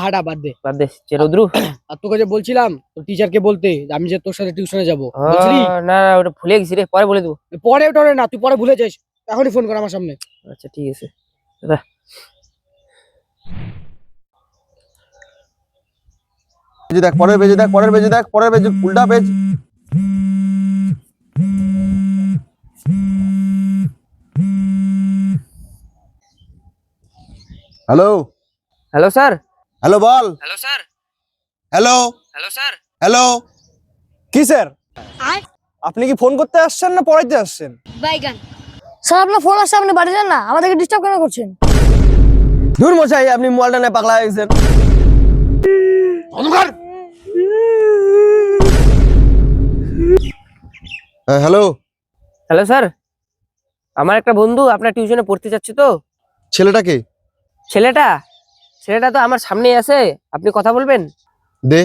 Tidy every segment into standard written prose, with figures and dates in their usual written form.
হাঁটা বাদ দে। চেরোদ্রু। আর তোকে যে বলছিলাম তোর টিচারকে বলতে যে আমি যে তোর সাথে টিউশনে যাবো, না ওটা ভুলে গেছি রে, পরে বলে দেবো। পরে টরে না, তুই পরে ভুলে যাস, এখনই ফোন কর আমার সামনে। আচ্ছা ঠিক আছে দাদা। দেখ পরের পেজে, দেখ পরের পেজে, দেখ পরের পেজে, উল্টা page. Hello hello sir. Hello বল। Hello sir. Hello hello sir. Hello. কি স্যার, আপনি কি ফোন করতে আসছেন না পড়াইতে আসছেন? বাইগান স্যার, আপনার ফোন আসছে, আপনি বাড়ি যান না, আমাদেরকে ডিস্টার্ব কেন করছেন? দূর মশাই, আপনি মোবাইলটা নিয়ে পাগলা হয়ে গেছেন। হ্যাঁ হ্যালো। হ্যালো স্যার, আমার একটা বন্ধু আপনার টিউশনে পড়তে যাচ্ছে তো। ছেলেটাকে ছেলেটা ছেলেটা তো আমার সামনেই আছে, আপনি কথা বলবেন? দে।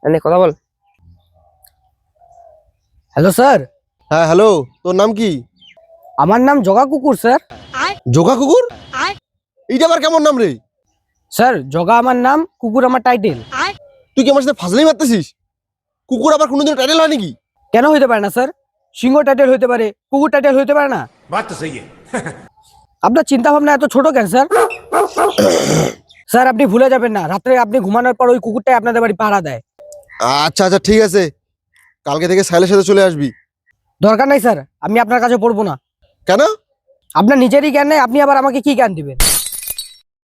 নে কথা বল। হ্যালো স্যার, হ্যাঁ হ্যালো, তোর নাম কি? আমার নাম জগা কুকুর স্যার। জোকা কুকুর? এইটা আবার কেমন নাম রে? স্যার জগা আমার নাম, কুকুর আমার টাইটেল। তুই কি আমার সাথে ফাজলামি মারতেছিস? কুকুর আবার কোনোদিন টাইটেল হয় নাকি? কেন হইতে পারে না স্যার? সিংহ টাইটেল হইতে পারে, কুকুর টাইটেল হইতে পারে না? बात तो सही है। আপনার চিন্তা ভাবনা এত ছোট কেন স্যার? স্যার আপনি ভুলে যাবেন না, রাত্রে আপনি ঘুমানোর পর ওই কুকুরটাই আপনাদের বাড়ি পাহারা দেয়। আচ্ছা আচ্ছা ঠিক আছে, কালকে থেকে সাইলের সাথে চলে আসবি। দরকার নাই স্যার, আমি আপনার কাছে পড়বো না। কেন? আপনার নিজেরই জ্ঞান নেই, আপনি আবার আমাকে কি জ্ঞান দিবেন?